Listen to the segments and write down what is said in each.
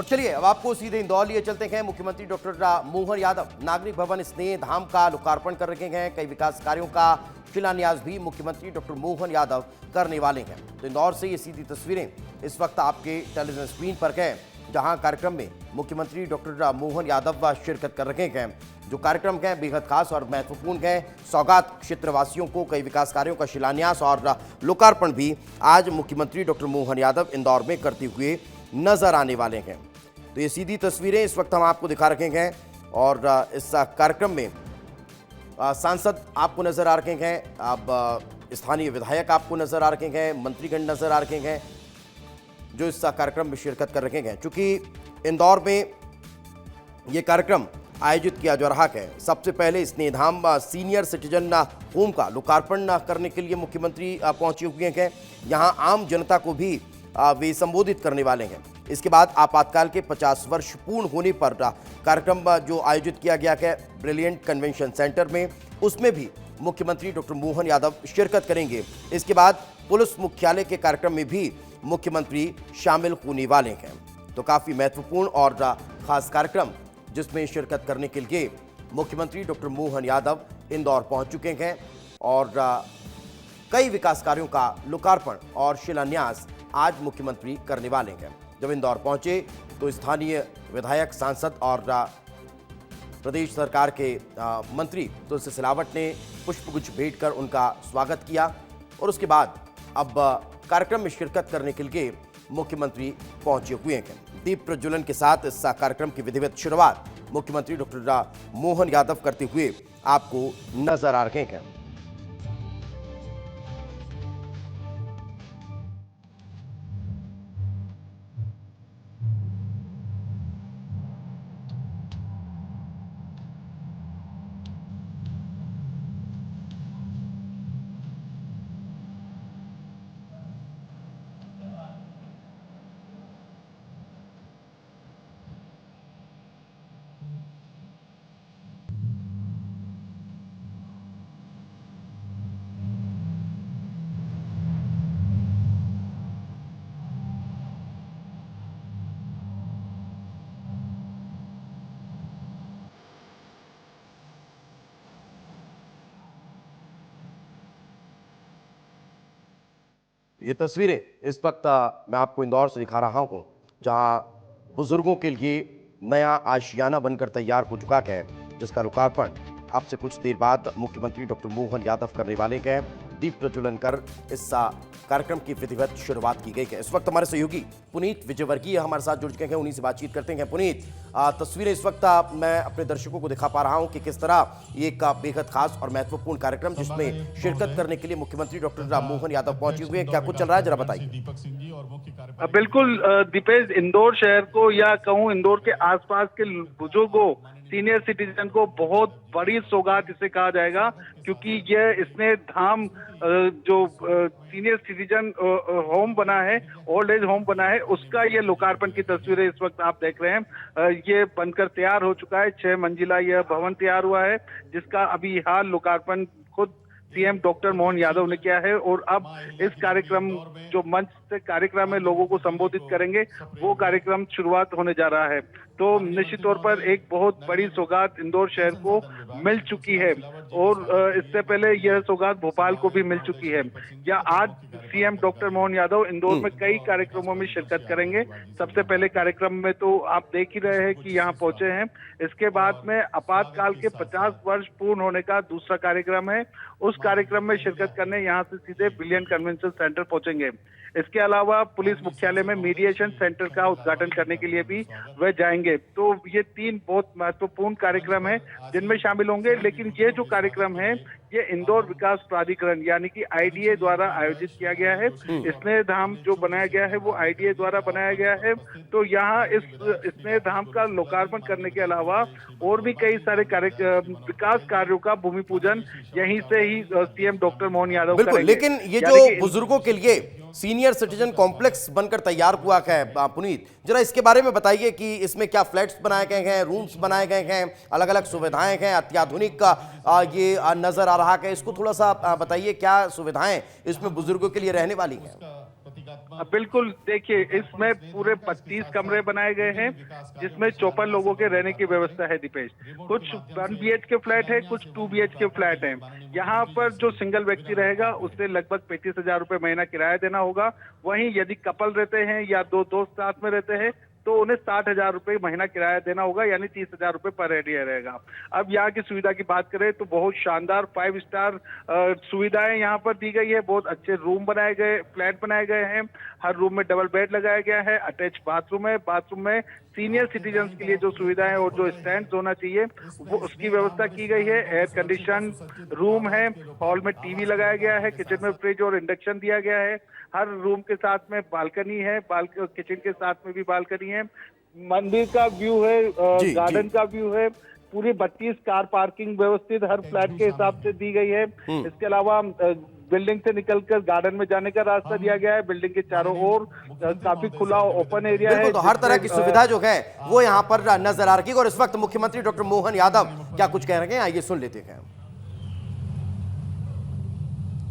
और चलिए अब आपको सीधे इंदौर लिए चलते हैं। मुख्यमंत्री डॉक्टर मोहन यादव नागरिक भवन स्नेह धाम का लोकार्पण कर रहे हैं। कई विकास कार्यों का शिलान्यास भी मुख्यमंत्री डॉक्टर मोहन यादव करने वाले हैं। तो इंदौर से ये सीधी तस्वीरें इस वक्त आपके टेलीविजन स्क्रीन पर हैं, जहां कार्यक्रम में मुख्यमंत्री डॉक्टर मोहन यादव शिरकत कर रहे हैं। जो कार्यक्रम है बेहद खास और महत्वपूर्ण है। सौगात क्षेत्रवासियों को कई विकास कार्यों का शिलान्यास और लोकार्पण भी आज मुख्यमंत्री डॉक्टर मोहन यादव इंदौर में करते हुए नजर आने वाले हैं। तो ये सीधी तस्वीरें इस वक्त हम आपको दिखा रहे हैं और इस कार्यक्रम में सांसद आपको नजर आ रहे हैं, अब स्थानीय विधायक आपको नजर आ रहे हैं, मंत्रीगण नजर आ रहे हैं जो इस कार्यक्रम में शिरकत कर रहे हैं। चूंकि इंदौर में ये कार्यक्रम आयोजित किया जा रहा है, सबसे पहले स्नेहधाम सीनियर सिटीजन होम का लोकार्पण करने के लिए मुख्यमंत्री पहुंचे हुए हैं। यहां आम जनता को भी वे संबोधित करने वाले हैं। इसके बाद आपातकाल के 50 वर्ष पूर्ण होने पर कार्यक्रम जो आयोजित किया गया है ब्रिलियंट कन्वेंशन सेंटर में, उसमें भी मुख्यमंत्री डॉक्टर मोहन यादव शिरकत करेंगे। इसके बाद पुलिस मुख्यालय के कार्यक्रम में भी मुख्यमंत्री शामिल होने वाले हैं। तो काफ़ी महत्वपूर्ण और खास कार्यक्रम जिसमें शिरकत करने के लिए मुख्यमंत्री डॉक्टर मोहन यादव इंदौर पहुंच चुके हैं और कई विकास कार्यों का लोकार्पण और शिलान्यास आज मुख्यमंत्री करने वाले हैं। जब इंदौर पहुंचे तो स्थानीय विधायक, सांसद और प्रदेश सरकार के मंत्री तुलसी सिलावट ने पुष्पगुच्छ भेंट कर उनका स्वागत किया और उसके बाद अब कार्यक्रम में शिरकत करने के लिए मुख्यमंत्री पहुंचे हुए हैं। दीप प्रज्वलन के साथ इस कार्यक्रम की विधिवत शुरुआत मुख्यमंत्री डॉक्टर मोहन यादव करते हुए आपको नजर आ रहे हैं। ये तस्वीरें इस वक्त मैं आपको इंदौर से दिखा रहा हूं, जहां बुजुर्गों के लिए नया आशियाना बनकर तैयार हो चुका है, जिसका लोकार्पण अब से कुछ देर बाद मुख्यमंत्री डॉक्टर मोहन यादव करने वाले हैं। दीप प्रज्वलन कर इस कार्यक्रम की विधिवत शुरुआत की गई है। इस वक्त हमारे सहयोगी पुनीत विजयवर्गीय हमारे साथ जुड़ चुके हैं, उन्हीं से बातचीत करते हैं। पुनीत, तस्वीरें इस वक्त मैं अपने दर्शकों को दिखा पा रहा हूं कि किस तरह एक बेहद खास और महत्वपूर्ण कार्यक्रम जिसमें शिरकत करने के लिए मुख्यमंत्री डॉक्टर मोहन यादव पहुंचे हुए हैं, क्या कुछ चल रहा है, जरा बताइए। बिल्कुल दीपेश, इंदौर शहर को या कहूँ इंदौर के आसपास के बुजुर्गों, सीनियर सिटीजन को बहुत बड़ी सौगात इसे कहा जाएगा, क्योंकि यह स्नेह धाम जो सीनियर सिटीजन होम बना है, ओल्ड एज होम बना है, उसका ये लोकार्पण की तस्वीरें इस वक्त आप देख रहे हैं। ये बनकर तैयार हो चुका है, 6 मंजिला यह भवन तैयार हुआ है, जिसका अभी हाल लोकार्पण खुद सीएम डॉक्टर मोहन यादव ने किया है। और अब इस कार्यक्रम जो मंच से कार्यक्रम में लोगों को संबोधित करेंगे, वो कार्यक्रम शुरुआत होने जा रहा है। तो निश्चित तौर पर एक बहुत बड़ी सौगात इंदौर शहर को मिल चुकी है और इससे पहले यह सौगात भोपाल को भी मिल चुकी है। या आज सीएम डॉक्टर मोहन यादव इंदौर में कई कार्यक्रमों में शिरकत करेंगे। सबसे पहले कार्यक्रम में तो आप देख ही रहे हैं कि यहाँ पहुंचे हैं। इसके बाद में आपातकाल के 50 वर्ष पूर्ण होने का दूसरा कार्यक्रम है। उस कार्यक्रम में शिरकत करने यहाँ से सीधे ब्रिलियंट कन्वेंशन सेंटर पहुंचेंगे। इसके अलावा पुलिस मुख्यालय में मीडिएशन सेंटर का उद्घाटन करने के लिए भी वह जाएंगे। तो ये 3 बहुत महत्वपूर्ण कार्यक्रम हैं जिनमें शामिल होंगे। लेकिन ये जो कार्यक्रम है ये इंदौर विकास प्राधिकरण यानी कि आईडीए द्वारा आयोजित किया गया है। स्नेह धाम जो बनाया गया है वो आईडीए द्वारा बनाया गया है। तो यहाँ इस स्नेह धाम का लोकार्पण करने के अलावा और भी कई सारे विकास कार्यों का भूमि पूजन यहीं से ही सीएम डॉक्टर मोहन यादव करेंगे। लेकिन ये जो बुजुर्गों के लिए सीनियर सिटीजन कॉम्प्लेक्स बनकर तैयार हुआ है, पुनीत जरा इसके बारे में बताइए कि इसमें क्या फ्लैट्स बनाए गए हैं, रूम्स बनाए गए हैं, अलग अलग सुविधाएं हैं, अत्याधुनिक ये नजर आ रहा है, इसको थोड़ा सा बताइए क्या सुविधाएं इसमें बुजुर्गों के लिए रहने वाली हैं। बिल्कुल, देखिए इसमें पूरे 32 कमरे बनाए गए हैं, जिसमें 54 लोगों के रहने की व्यवस्था है दीपेश। कुछ 1 BHK फ्लैट है, कुछ 2 BHK फ्लैट है। यहाँ पर जो सिंगल व्यक्ति रहेगा उसे लगभग 35,000 रुपए महीना किराया देना होगा। वहीं यदि कपल रहते हैं या 2 दोस्त साथ में रहते हैं तो उन्हें 60,000 रुपए महीना किराया देना होगा, यानी 30,000 रुपए पर एरिया रहेगा। अब यहाँ की सुविधा की बात करें तो बहुत शानदार 5 स्टार सुविधाएं यहाँ पर दी गई है। बहुत अच्छे रूम बनाए गए, फ्लैट बनाए गए हैं। हर रूम में डबल बेड लगाया गया है, अटैच बाथरूम है। बाथरूम में सीनियर सिटीजन्स के लिए जो सुविधाएं और जो स्टैंड होना चाहिए वो उसकी व्यवस्था की गई है। एयर कंडीशन रूम है, हॉल में टीवी लगाया गया है, किचन में फ्रिज और इंडक्शन दिया गया है। हर रूम के साथ में बालकनी है, किचन के साथ में भी बालकनी है। मंदिर का व्यू है, गार्डन का व्यू है। पूरी 32 कार पार्किंग व्यवस्थित हर फ्लैट के हिसाब से दी गई है। इसके अलावा बिल्डिंग से निकलकर गार्डन में जाने का रास्ता दिया गया है। बिल्डिंग के चारों ओर काफी खुला ओपन एरिया है। तो हर तरह की सुविधा जो है वो यहाँ पर नजर आ रही है। और इस वक्त मुख्यमंत्री डॉक्टर मोहन यादव क्या कुछ कह रहे हैं, आइए सुन लेते हैं।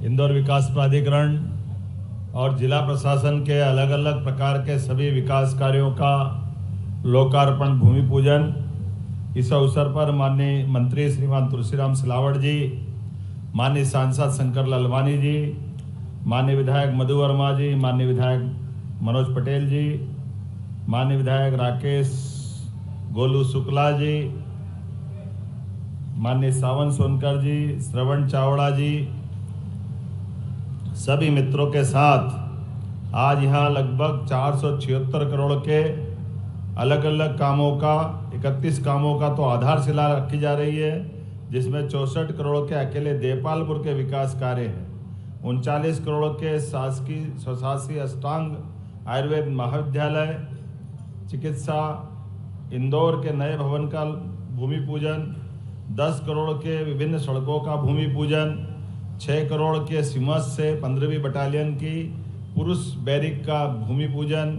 इंदौर विकास प्राधिकरण और जिला प्रशासन के अलग अलग प्रकार के सभी विकास कार्यों का लोकार्पण भूमि पूजन इस अवसर पर माननीय मंत्री श्रीमान तुलसीराम सिलावट जी, माननीय सांसद शंकर लालवानी जी, माननीय विधायक मधु वर्मा जी, माननीय विधायक मनोज पटेल जी, माननीय विधायक राकेश गोलू शुक्ला जी, माननीय सावन सोनकर जी, श्रवण चावड़ा जी, सभी मित्रों के साथ आज यहाँ लगभग 476 करोड़ के अलग अलग कामों का 31 कामों का तो आधारशिला रखी जा रही है, जिसमें 64 करोड़ के अकेले देपालपुर के विकास कार्य हैं। 39 करोड़ के शासकीय स्वशासी अष्टांग आयुर्वेद महाविद्यालय चिकित्सा, इंदौर के नए भवन का भूमि पूजन, 10 करोड़ के विभिन्न सड़कों का भूमि पूजन, 6 करोड़ के सीमस से 15वीं बटालियन की पुरुष बैरिक का भूमि पूजन,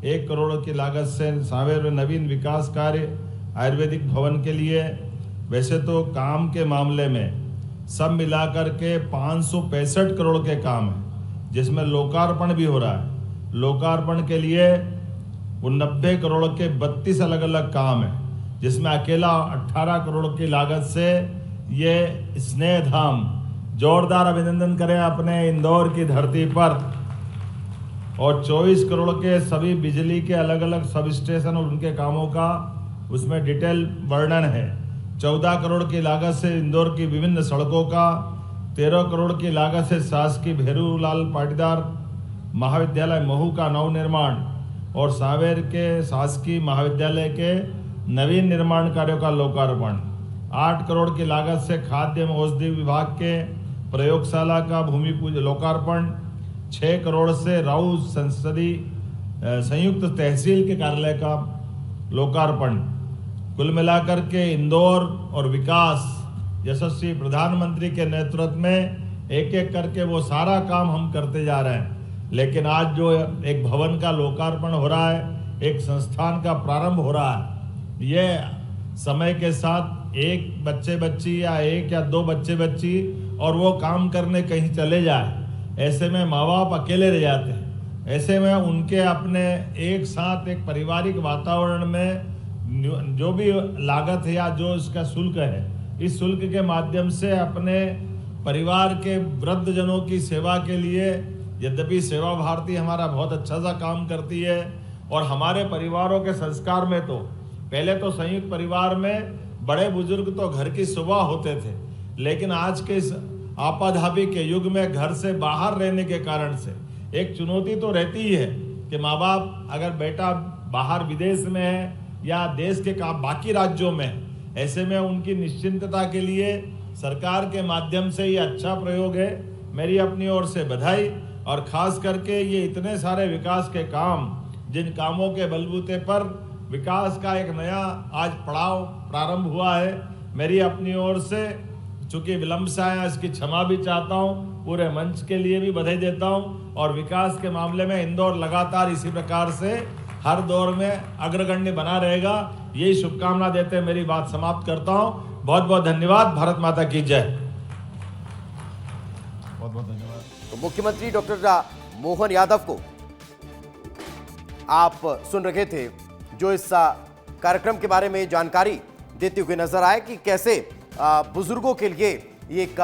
1 करोड़ की लागत से सांवेर में नवीन विकास कार्य आयुर्वेदिक भवन के लिए। वैसे तो काम के मामले में सब मिलाकर के 565 करोड़ के काम है, जिसमें लोकार्पण भी हो रहा है। लोकार्पण के लिए 90 करोड़ के 32 अलग अलग काम है, जिसमें अकेला 18 करोड़ की लागत से ये स्नेह धाम, जोरदार अभिनंदन करें अपने इंदौर की धरती पर, और 24 करोड़ के सभी बिजली के अलग अलग सब स्टेशन और उनके कामों का उसमें डिटेल वर्णन है। 14 करोड़ की लागत से इंदौर की विभिन्न सड़कों का, 13 करोड़ की लागत से शासकीय भेरूलाल पाटीदार महाविद्यालय महू का नवनिर्माण और सांवेर के शासकीय महाविद्यालय के नवीन निर्माण कार्यों का लोकार्पण। 8 करोड़ की लागत से खाद्य एवं औषधि विभाग के प्रयोगशाला का भूमि पूजन लोकार्पण। 6 करोड़ से राउ संसदीय संयुक्त तहसील के कार्यालय का लोकार्पण। कुल मिलाकर के इंदौर और विकास यशस्वी प्रधानमंत्री के नेतृत्व में एक एक करके वो सारा काम हम करते जा रहे हैं। लेकिन आज जो एक भवन का लोकार्पण हो रहा है, एक संस्थान का प्रारंभ हो रहा है, ये समय के साथ एक बच्चे बच्ची या 1 या 2 बच्चे बच्ची और वो काम करने कहीं चले जाए, ऐसे में माँ बाप अकेले रह जाते हैं। ऐसे में उनके अपने एक साथ एक पारिवारिक वातावरण में जो भी लागत है या जो इसका शुल्क है, इस शुल्क के माध्यम से अपने परिवार के वृद्धजनों की सेवा के लिए, यद्यपि सेवा भारती हमारा बहुत अच्छा सा काम करती है और हमारे परिवारों के संस्कार में तो पहले तो संयुक्त परिवार में बड़े बुजुर्ग तो घर की सुबह होते थे, लेकिन आज के इस आपाधापी के युग में घर से बाहर रहने के कारण से एक चुनौती तो रहती ही है कि माँ बाप अगर बेटा बाहर विदेश में है या देश के बाकी राज्यों में, ऐसे में उनकी निश्चिंतता के लिए सरकार के माध्यम से ये अच्छा प्रयोग है। मेरी अपनी ओर से बधाई। और खास करके ये इतने सारे विकास के काम, जिन कामों के बलबूते पर विकास का एक नया आज पड़ाव प्रारंभ हुआ है, मेरी अपनी ओर से चूंकि विलंब से आया इसकी क्षमा भी चाहता हूँ, पूरे मंच के लिए भी बधाई देता हूँ। और विकास के मामले में इंदौर लगातार इसी प्रकार से हर दौर में अग्रगण्य बना रहेगा, यही शुभकामना देते मेरी बात समाप्त करता हूँ। बहुत बहुत धन्यवाद। भारत माता की जय। बहुत बहुत धन्यवाद। तो मुख्यमंत्री डॉक्टर मोहन यादव को आप सुन रहे थे, जो इस कार्यक्रम के बारे में जानकारी देते हुए नजर आए कि कैसे बुजुर्गों के लिए ये एक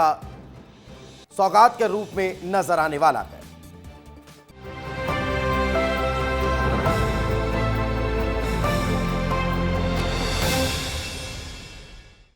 सौगात के रूप में नजर आने वाला है।